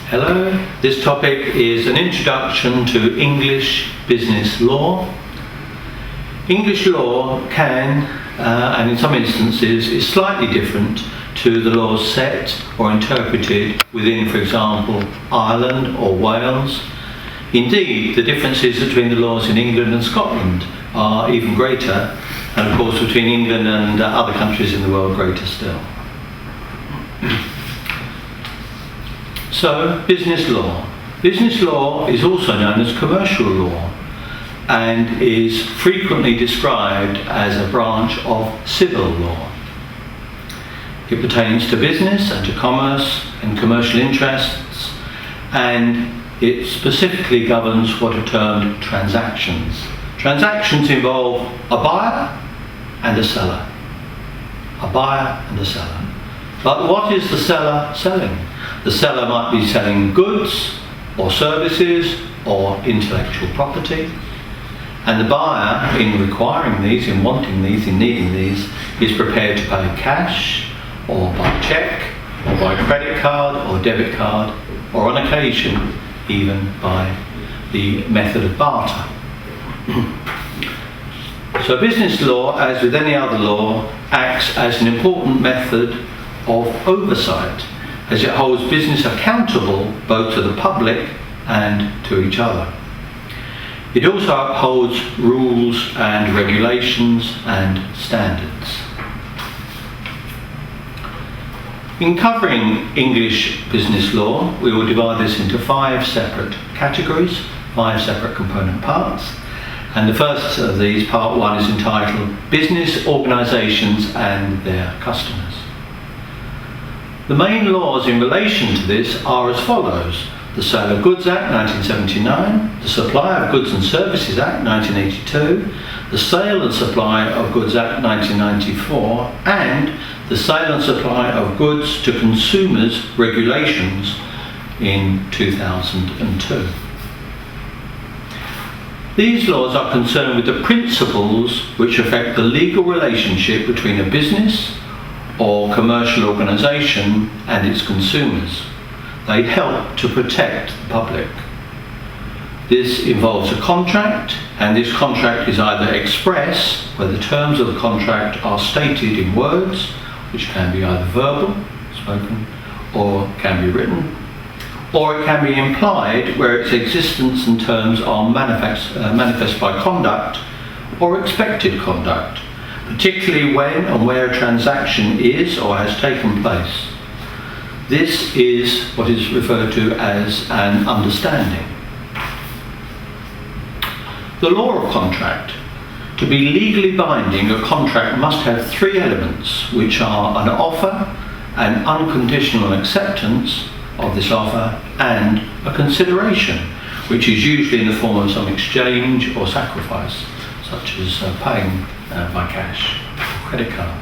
Hello, this topic is an introduction to English business law. English law can, and in some instances, is slightly different to the laws set or interpreted within, for example, Ireland or Wales. Indeed, the differences between the laws in England and Scotland are even greater, and of course between England and other countries in the world, greater still. So, business law. Business law is also known as commercial law and is frequently described as a branch of civil law. It pertains to business and to commerce and commercial interests, and it specifically governs what are termed transactions. Transactions involve a buyer and a seller. A buyer and a seller. But what is the seller selling? The seller might be selling goods or services or intellectual property, and the buyer, in requiring these, in wanting these, in needing these, is prepared to pay cash or by cheque or by credit card or debit card, or on occasion even by the method of barter. So business law, as with any other law, acts as an important method of oversight, as it holds business accountable both to the public and to each other. It also upholds rules and regulations and standards. In covering English business law, we will divide this into 5 separate categories, 5 separate component parts. And the first of these, part 1, is entitled Business Organisations and Their Customers. The main laws in relation to this are as follows: the Sale of Goods Act 1979, the Supply of Goods and Services Act 1982, the Sale and Supply of Goods Act 1994, and the Sale and Supply of Goods to Consumers Regulations in 2002. These laws are concerned with the principles which affect the legal relationship between a business or commercial organisation and its consumers. They help to protect the public. This involves a contract, and this contract is either express, where the terms of the contract are stated in words, which can be either verbal, spoken, or can be written, or it can be implied, where its existence and terms are manifest by conduct or expected conduct, particularly when and where a transaction is or has taken place. This is what is referred to as an understanding. The law of contract. To be legally binding, a contract must have 3 elements, which are an offer, an unconditional acceptance of this offer, and a consideration, which is usually in the form of some exchange or sacrifice, such as paying by cash or credit card.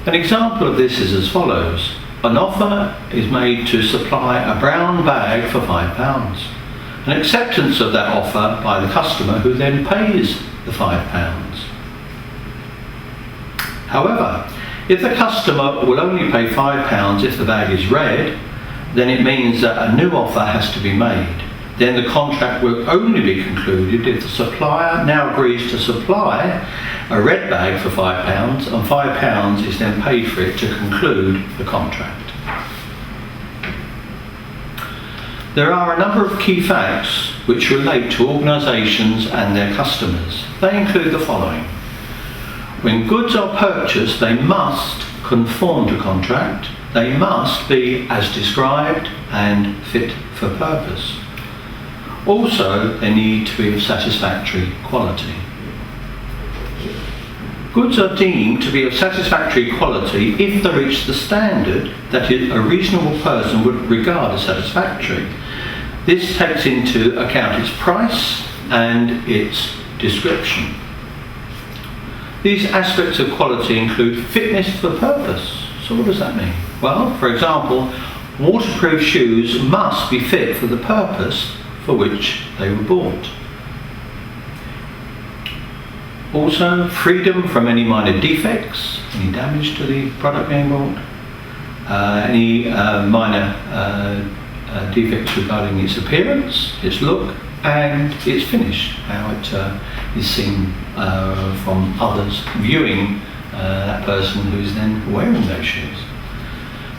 An example of this is as follows. An offer is made to supply a brown bag for £5. An acceptance of that offer by the customer, who then pays the £5. However, if the customer will only pay £5 if the bag is red, then it means that a new offer has to be made. Then the contract will only be concluded if the supplier now agrees to supply a red bag for £5, and £5 is then paid for it to conclude the contract. There are a number of key facts which relate to organisations and their customers. They include the following. When goods are purchased, they must conform to contract. They must be as described and fit for purpose. Also, they need to be of satisfactory quality. Goods are deemed to be of satisfactory quality if they reach the standard that a reasonable person would regard as satisfactory. This takes into account its price and its description. These aspects of quality include fitness for purpose. So what does that mean? Well, for example, waterproof shoes must be fit for the purpose for which they were bought. Also, freedom from any minor defects, any damage to the product being bought. any minor defects regarding its appearance, its look, and its finish, how it is seen from others viewing that person who is then wearing those shoes.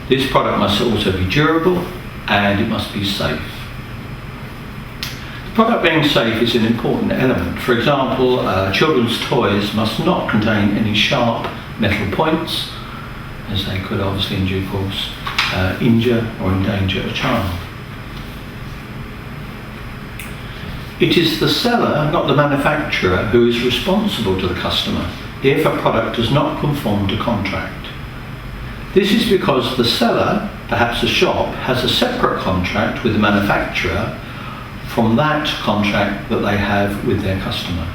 This product must also be durable and it must be safe. The product being safe is an important element. For example, children's toys must not contain any sharp metal points, as they could obviously in due course injure or endanger a child. It is the seller, not the manufacturer, who is responsible to the customer if a product does not conform to contract. This is because the seller, perhaps a shop, has a separate contract with the manufacturer from that contract that they have with their customer.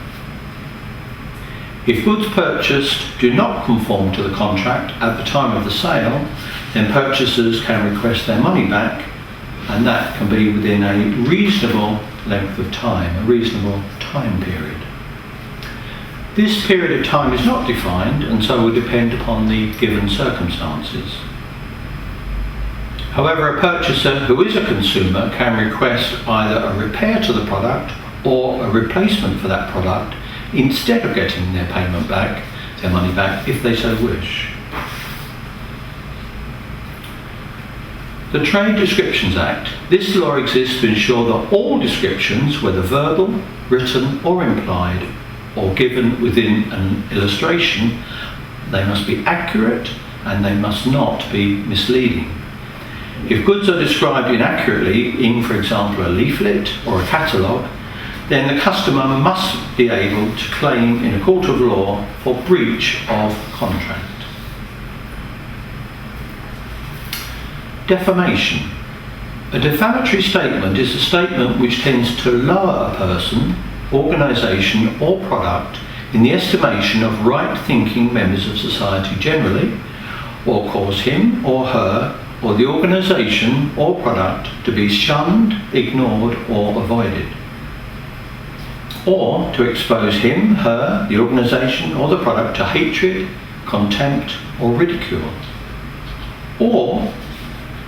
If goods purchased do not conform to the contract at the time of the sale, then purchasers can request their money back, and that can be within a reasonable length of time, a reasonable time period. This period of time is not defined and so will depend upon the given circumstances. However, a purchaser who is a consumer can request either a repair to the product or a replacement for that product instead of getting their payment back, their money back, if they so wish. The Trade Descriptions Act. This law exists to ensure that all descriptions, whether verbal, written or implied, or given within an illustration, they must be accurate and they must not be misleading. If goods are described inaccurately in, for example, a leaflet or a catalogue, then the customer must be able to claim in a court of law for breach of contract. Defamation. A defamatory statement is a statement which tends to lower a person, organisation or product in the estimation of right-thinking members of society generally, or cause him or her or the organisation or product to be shunned, ignored or avoided, or to expose him, her, the organisation or the product to hatred, contempt or ridicule, or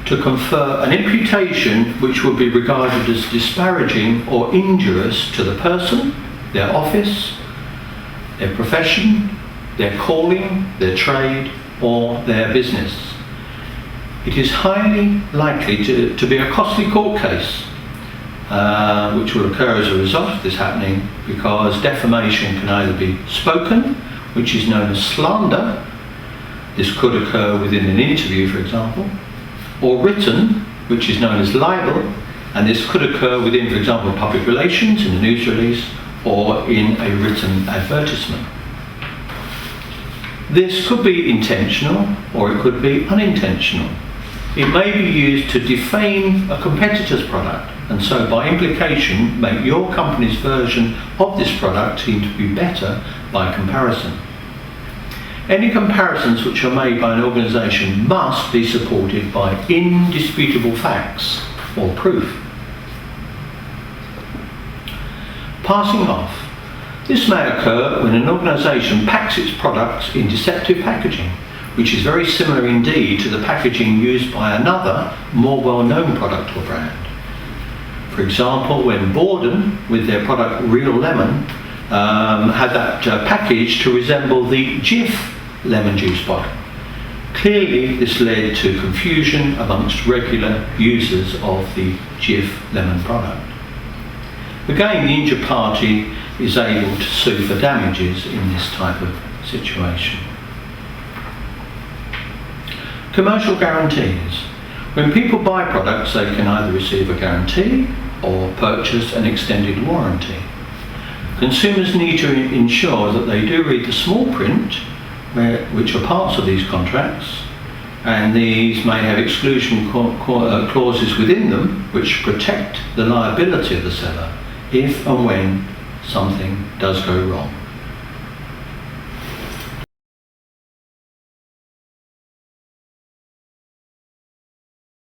to confer an imputation which would be regarded as disparaging or injurious to the person, their office, their profession, their calling, their trade, or their business. It is highly likely to be a costly court case, which will occur as a result of this happening, because defamation can either be spoken, which is known as slander. This could occur within an interview, for example, or written, which is known as libel, and this could occur within, for example, public relations, in a news release, or in a written advertisement. This could be intentional, or it could be unintentional. It may be used to defame a competitor's product, and so by implication make your company's version of this product seem to be better by comparison. Any comparisons which are made by an organisation must be supported by indisputable facts or proof. Passing off. This may occur when an organisation packs its products in deceptive packaging, which is very similar indeed to the packaging used by another, more well-known product or brand. For example, when Borden, with their product Real Lemon, had that package to resemble the Jif lemon juice bottle. Clearly, this led to confusion amongst regular users of the Jif lemon product. Again, the injured party is able to sue for damages in this type of situation. Commercial guarantees. When people buy products, they can either receive a guarantee or purchase an extended warranty. Consumers need to ensure that they do read the small print, which are parts of these contracts, and these may have exclusion clauses within them which protect the liability of the seller if and when something does go wrong.